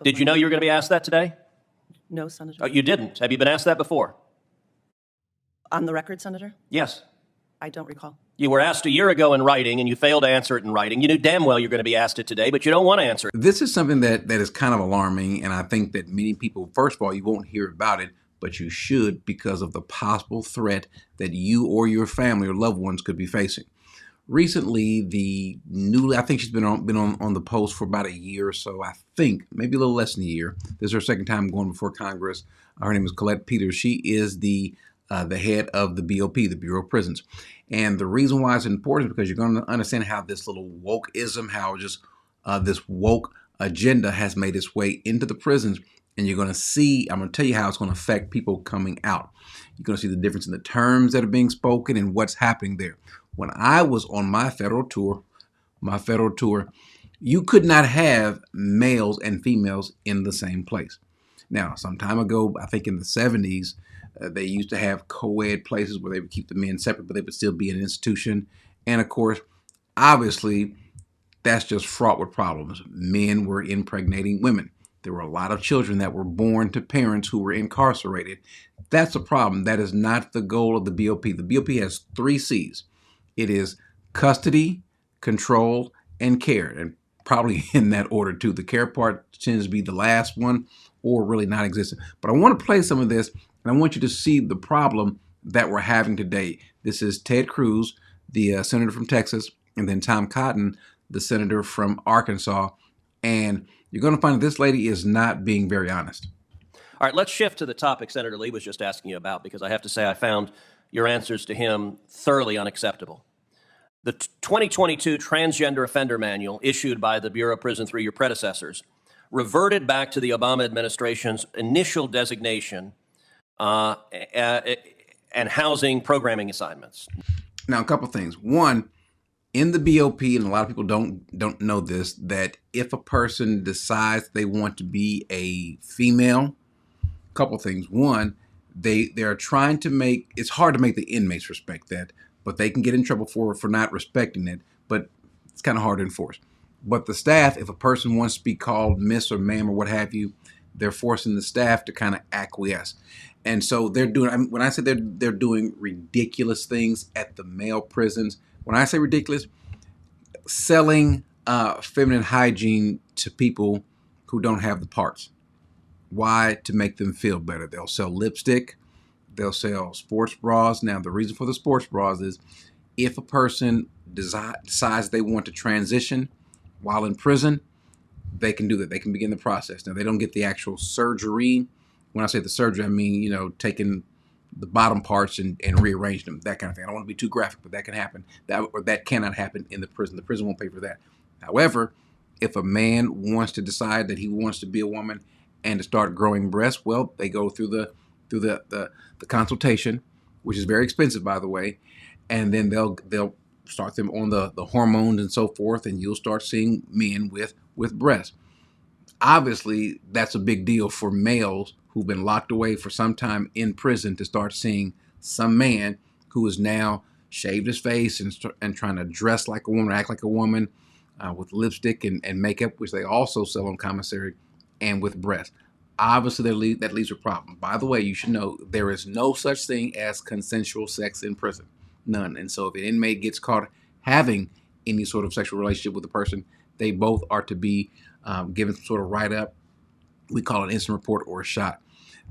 Did you know you were going to be asked that today? No, Senator. Oh, you didn't. Have you been asked that before? On the record, Senator? Yes. I don't recall. You were asked a year ago in writing, and you failed to answer it in writing. You knew damn well you're going to be asked it today, but you don't want to answer it. This is something that is kind of alarming, and I think that many people, first of all, you won't hear about it, but you should, because of the possible threat that you or your family or loved ones could be facing. Recently, I think she's been on the post for about a year or so, I think, maybe a little less than a year. This is her second time going before Congress. Her name is Colette Peters. She is the head of the BOP, the Bureau of Prisons. And the reason why it's important is because you're going to understand how this little wokeism, how just this woke agenda has made its way into the prisons. And you're going to see, I'm going to tell you how it's going to affect people coming out. You're going to see the difference in the terms that are being spoken and what's happening there. When I was on my federal tour, you could not have males and females in the same place. Now, some time ago, I think in the 70s, they used to have co-ed places where they would keep the men separate, but they would still be an institution. And of course, obviously, that's just fraught with problems. Men were impregnating women. There were a lot of children that were born to parents who were incarcerated. That's a problem. That is not the goal of the BOP. The BOP has 3 C's. It is custody, control, and care. And probably in that order too. The care part tends to be the last one or really not existent. But I want to play some of this, and I want you to see the problem that we're having today. This is Ted Cruz, the senator from Texas, and then Tom Cotton, the senator from Arkansas. And you're going to find that this lady is not being very honest. All right, let's shift to the topic Senator Lee was just asking you about, because I have to say I found your answers to him thoroughly unacceptable. The 2022 Transgender Offender Manual, issued by the Bureau of Prison through your predecessors, reverted back to the Obama administration's initial designation and housing programming assignments. Now, a couple things. One, in the BOP, and a lot of people don't know this, that if a person decides they want to be a female, a couple things. One, they're trying to make, it's hard to make the inmates respect that, but they can get in trouble for not respecting it, but it's kind of hard to enforce. But the staff, if a person wants to be called miss or ma'am or what have you, they're forcing the staff to kind of acquiesce. And so they're doing, when I say they're doing ridiculous things at the male prisons, when I say ridiculous, selling feminine hygiene to people who don't have the parts. Why? To make them feel better. They'll sell lipstick. They'll sell sports bras. Now, the reason for the sports bras is if a person decides they want to transition while in prison, they can do that. They can begin the process. Now, they don't get the actual surgery. When I say the surgery, I mean, taking the bottom parts and rearrange them, that kind of thing. I don't want to be too graphic, but that can happen. That cannot happen in the prison. The prison won't pay for that. However, if a man wants to decide that he wants to be a woman and to start growing breasts, well, they go through the consultation, which is very expensive, by the way, and then they'll start them on the hormones and so forth, and you'll start seeing men with breasts. Obviously, that's a big deal for males who've been locked away for some time in prison to start seeing some man who is now shaved his face and trying to dress like a woman, act like a woman, with lipstick and makeup, which they also sell on commissary, and with breasts. Obviously, that leads to a problem. By the way, you should know there is no such thing as consensual sex in prison. None. And so if an inmate gets caught having any sort of sexual relationship with a person, they both are to be given some sort of write-up. We call it an incident report or a shot.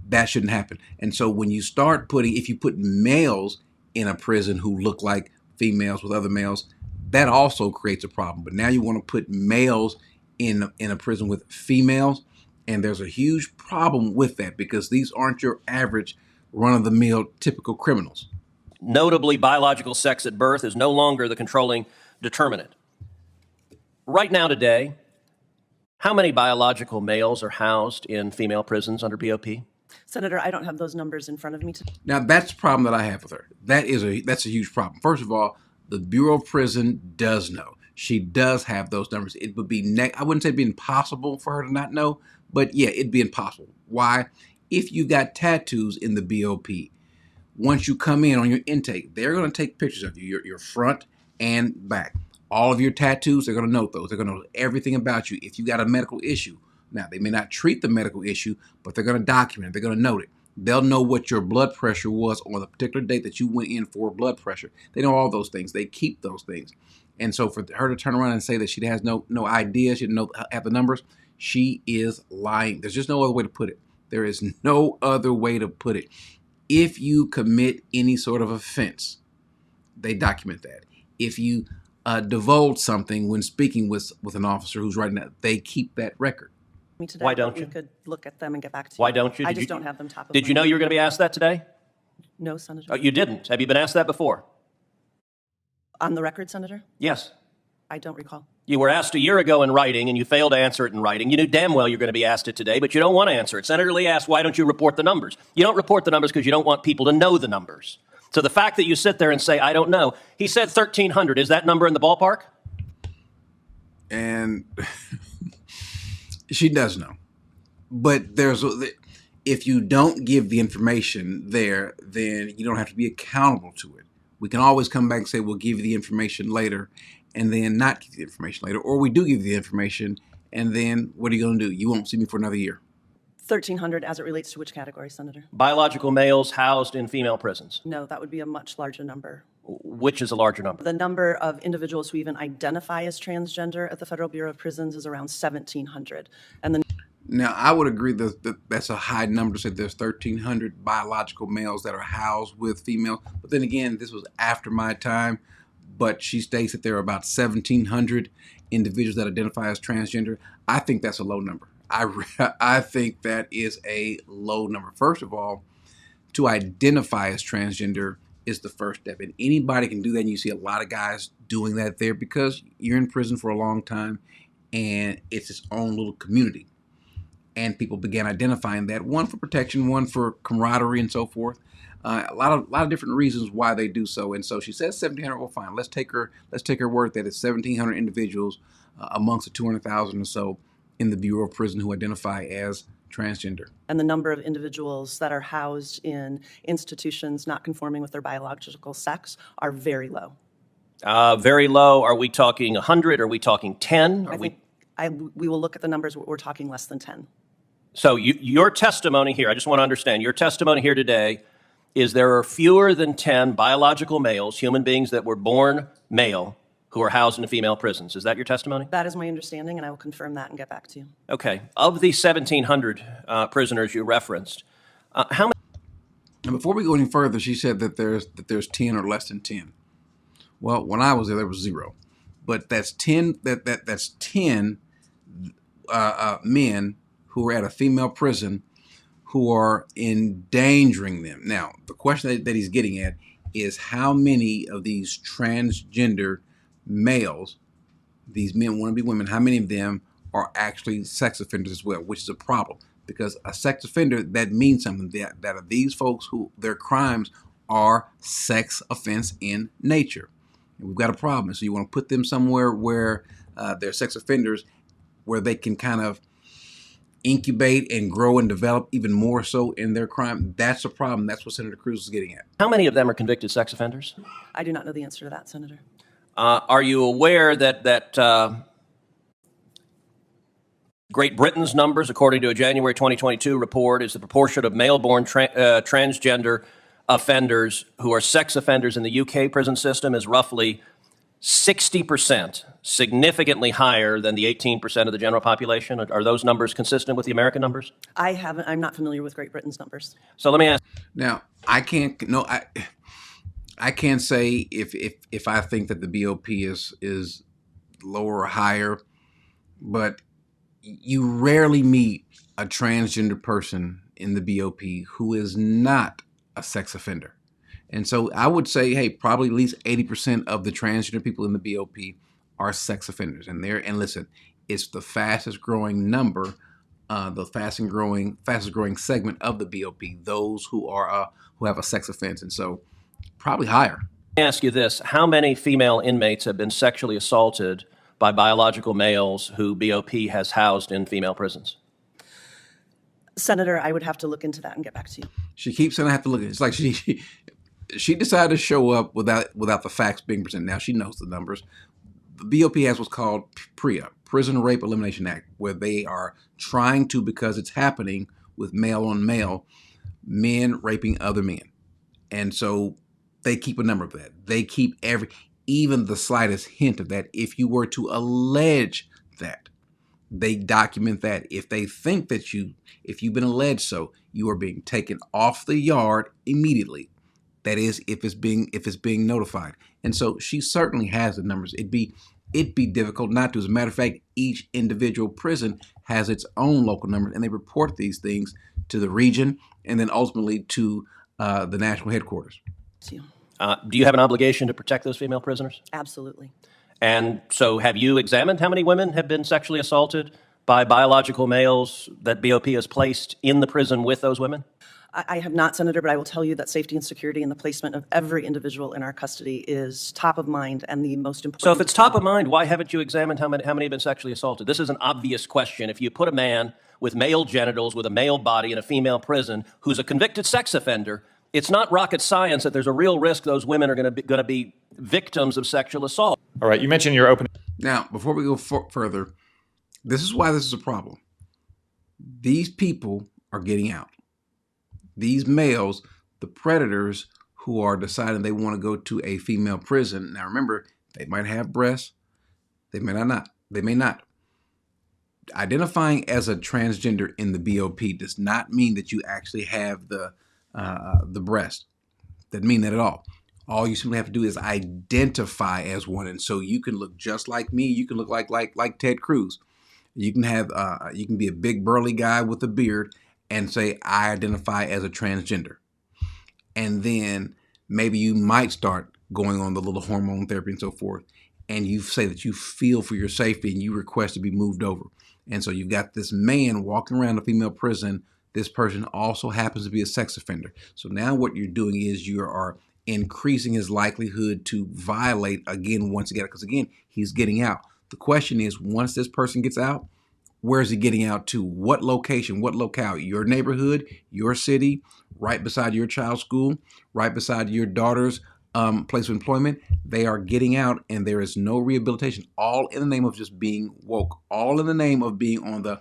That shouldn't happen. And so when you start if you put males in a prison who look like females with other males, that also creates a problem. But now you want to put males in a prison with females, and there's a huge problem with that because these aren't your average run-of-the-mill typical criminals. Notably, biological sex at birth is no longer the controlling determinant. Right now today, how many biological males are housed in female prisons under BOP? Senator, I don't have those numbers in front of me today. Now, that's the problem that I have with her. That's a huge problem. First of all, the Bureau of Prison does know. She does have those numbers. It would be, I wouldn't say it'd be impossible for her to not know, but yeah, it'd be impossible. Why? If you got tattoos in the BOP, once you come in on your intake, they're going to take pictures of you, your front and back. All of your tattoos, they're going to note those. They're going to know everything about you. If you got a medical issue, Now, they may not treat the medical issue, but they're going to document it. They're going to note it. They'll know what your blood pressure was on the particular date that you went in for blood pressure. They know all those things. They keep those things. And so for her to turn around and say that she has no idea, she didn't have the numbers, she is lying. There's just no other way to put it. There is no other way to put it. If you commit any sort of offense, they document that. If you divulge something when speaking with an officer who's writing that, they keep that record. Me today, Why don't but you? We could look at them and get back to you. Why don't you? I Did just you- don't have them top of Did you mind. know you were going to be asked that today? No, Senator. Oh, you didn't. Have you been asked that before? On the record, Senator? Yes. I don't recall. You were asked a year ago in writing, and you failed to answer it in writing. You knew damn well you're going to be asked it today, but you don't want to answer it. Senator Lee asked, why don't you report the numbers? You don't report the numbers because you don't want people to know the numbers. So the fact that you sit there and say, I don't know, he said 1,300. Is that number in the ballpark? And she does know. But if you don't give the information there, then you don't have to be accountable to it. We can always come back and say, we'll give you the information later, and then not give you the information later. Or we do give you the information, and then what are you going to do? You won't see me for another year. 1,300 as it relates to which category, Senator? Biological males housed in female prisons. No, that would be a much larger number. Which is a larger number? The number of individuals who even identify as transgender at the Federal Bureau of Prisons is around 1,700. And the Now, I would agree that that's a high number to say there's 1,300 biological males that are housed with females. But then again, this was after my time. But she states that there are about 1,700 individuals that identify as transgender. I think that's a low number. I think that is a low number. First of all, to identify as transgender is the first step. And anybody can do that. And you see a lot of guys doing that there because you're in prison for a long time and it's its own little community. And people began identifying that, one for protection, one for camaraderie and so forth. A lot of different reasons why they do so. And so she says 1,700. Well, fine. Let's take her word that it's 1,700 individuals amongst the 200,000 or so in the Bureau of Prison who identify as transgender. and the number of individuals that are housed in institutions not conforming with their biological sex are very low. Very low. Are we talking 100? Are we talking 10? We will look at the numbers. We're talking less than 10. So your testimony here, I just want to understand, your testimony here today is there are fewer than 10 biological males, human beings that were born male, who are housed in female prisons. Is that your testimony? That is my understanding, and I will confirm that and get back to you. Okay. Of the 1,700 prisoners you referenced, how many? And before we go any further, she said that there's 10 or less than 10. Well, when I was there was 0, but that's 10. That's 10 men who are at a female prison who are endangering them. Now, the question that he's getting at is how many of these transgender males, these men want to be women, how many of them are actually sex offenders as well, which is a problem. Because a sex offender, that means something, that are these folks who their crimes are sex offense in nature. And we've got a problem. So you want to put them somewhere where they're sex offenders, where they can kind of incubate and grow and develop even more so in their crime. That's a problem. That's what Senator Cruz is getting at. How many of them are convicted sex offenders? I do not know the answer to that, Senator. Are you aware that Great Britain's numbers, according to a January 2022 report, is the proportion of male-born transgender offenders who are sex offenders in the UK prison system is roughly 60%, significantly higher than the 18% of the general population? Are those numbers consistent with the American numbers? I'm not familiar with Great Britain's numbers. So let me ask. Now, I can't say if I think that the BOP is lower or higher, but you rarely meet a transgender person in the BOP who is not a sex offender. And so I would say, hey, probably at least 80% of the transgender people in the BOP are sex offenders. And listen, it's the fastest growing number, the fastest growing segment of the BOP, those who have a sex offense. And so probably higher. Let me ask you this. How many female inmates have been sexually assaulted by biological males who BOP has housed in female prisons? Senator, I would have to look into that and get back to you. She keeps saying I have to look at it. It's like she decided to show up without the facts being presented. Now she knows the numbers. The BOP has what's called PREA, Prison Rape Elimination Act, where they are trying to, because it's happening with male on male, men raping other men. And so they keep a number of that. They keep even the slightest hint of that. If you were to allege that, they document that. If they think that if you've been alleged so, you are being taken off the yard immediately. That is, if it's being notified. And so she certainly has the numbers. It'd be difficult not to. As a matter of fact, each individual prison has its own local numbers, and they report these things to the region and then ultimately to the national headquarters. Do you have an obligation to protect those female prisoners? Absolutely. And so have you examined how many women have been sexually assaulted by biological males that BOP has placed in the prison with those women? I have not, Senator, but I will tell you that safety and security and the placement of every individual in our custody is top of mind and the most important. So if it's top of mind, why haven't you examined how many have been sexually assaulted? This is an obvious question. If you put a man with male genitals, with a male body in a female prison who's a convicted sex offender, it's not rocket science that there's a real risk those women are going to be victims of sexual assault. All right, you mentioned your opening. Now, before we go further, this is why this is a problem. These people are getting out. These males, the predators who are deciding they want to go to a female prison. Now, remember, they might have breasts. They may not. They may not. Identifying as a transgender in the BOP does not mean that you actually have the breast. Doesn't mean that at all. All you simply have to do is identify as one, and so you can look just like me. You can look like Ted Cruz. You can be a big burly guy with a beard and say, I identify as a transgender. And then maybe you might start going on the little hormone therapy and so forth. And you say that you feel for your safety and you request to be moved over. And so you've got this man walking around a female prison. This person also happens to be a sex offender. So now what you're doing is you are increasing his likelihood to violate again once again, because again, he's getting out. The question is, once this person gets out, where is he getting out to? What location, what locale? Your neighborhood, your city, right beside your child's school, right beside your daughter's place of employment. They are getting out and there is no rehabilitation, all in the name of just being woke, all in the name of being on the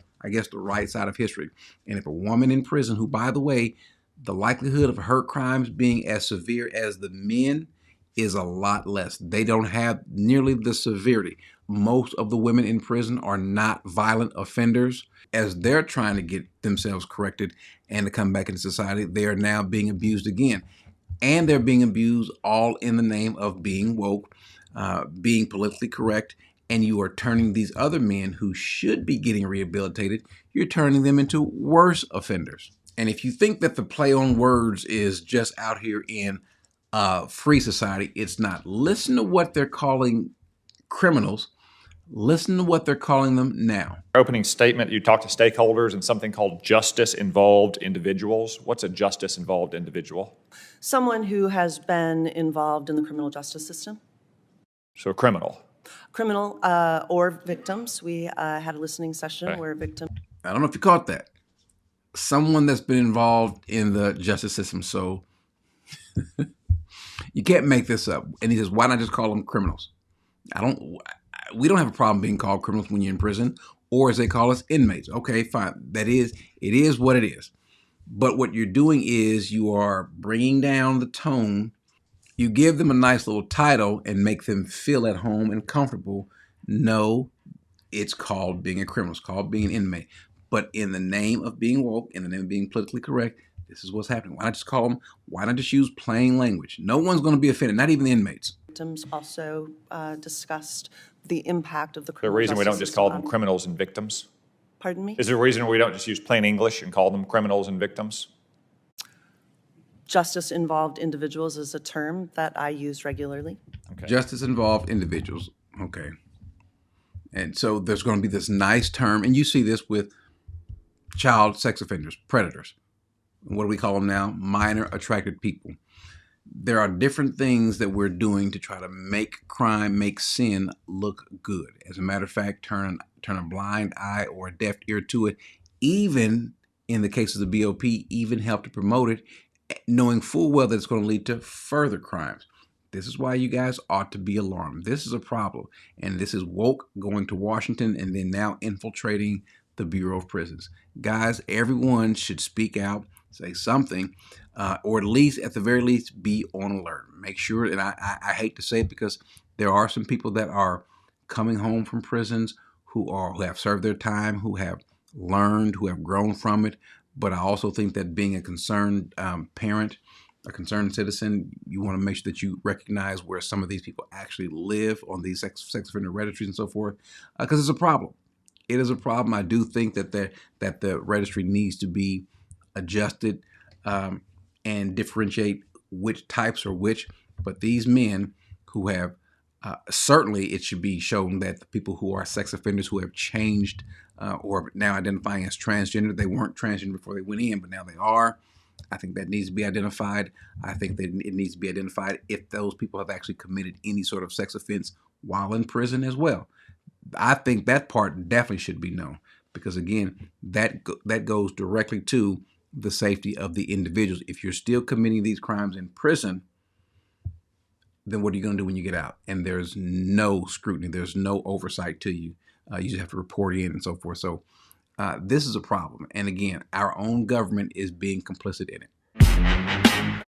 right side of history. And if a woman in prison, who, by the way, the likelihood of her crimes being as severe as the men is a lot less. They don't have nearly the severity. Most of the women in prison are not violent offenders. As they're trying to get themselves corrected and to come back into society, they are now being abused again. And they're being abused all in the name of being woke, being politically correct. And you are turning these other men who should be getting rehabilitated, you're turning them into worse offenders. And if you think that the play on words is just out here in free society, it's not. Listen to what they're calling criminals. Listen to what they're calling them now. Opening statement, you talked to stakeholders and something called justice-involved individuals. What's a justice-involved individual? Someone who has been involved in the criminal justice system. So a criminal. Criminal or victims. We had a listening session where victims. I don't know if you caught that. Someone that's been involved in the justice system. So you can't make this up. And he says, why not just call them criminals? We don't have a problem being called criminals when you're in prison, or as they call us, inmates. Okay, fine. It is what it is. But what you're doing is you are bringing down the tone. You give them a nice little title and make them feel at home and comfortable. No, it's called being a criminal. It's called being an inmate. But in the name of being woke, in the name of being politically correct, this is what's happening. Why not just call them? Why not just use plain language? No one's going to be offended, not even the inmates. Victims also discussed the impact of the The criminal reason we don't justice just call them system. criminals and victims? Pardon me? Is there a reason we don't just use plain English and call them criminals and victims? Justice-involved individuals is a term that I use regularly. Okay. Justice-involved individuals. Okay. And so there's going to be this nice term, and you see this with child sex offenders, predators. What do we call them now? Minor attracted people. There are different things that we're doing to try to make crime, make sin look good. As a matter of fact, turn a blind eye or a deaf ear to it. Even in the case of the BOP, even help to promote it, knowing full well that it's going to lead to further crimes. This is why you guys ought to be alarmed. This is a problem. And this is woke going to Washington and then now infiltrating the Bureau of Prisons. Guys, everyone should speak out, say something, or at the very least, be on alert. Make sure, and I hate to say it because there are some people that are coming home from prisons who have served their time, who have learned, who have grown from it. But I also think that being a concerned parent, a concerned citizen, you want to make sure that you recognize where some of these people actually live on these sex offender registries and so forth, because it's a problem. It is a problem. I do think that the registry needs to be adjusted and differentiate which types are which. But these men who have certainly, it should be shown that the people who are sex offenders who have changed or now identifying as transgender, they weren't transgender before they went in, but now they are. I think that needs to be identified. I think that it needs to be identified if those people have actually committed any sort of sex offense while in prison as well. I think that part definitely should be known because, again, that goes directly to the safety of the individuals. If you're still committing these crimes in prison, then what are you going to do when you get out? And there's no scrutiny. There's no oversight to you. You just have to report in and so forth. So this is a problem. And again, our own government is being complicit in it.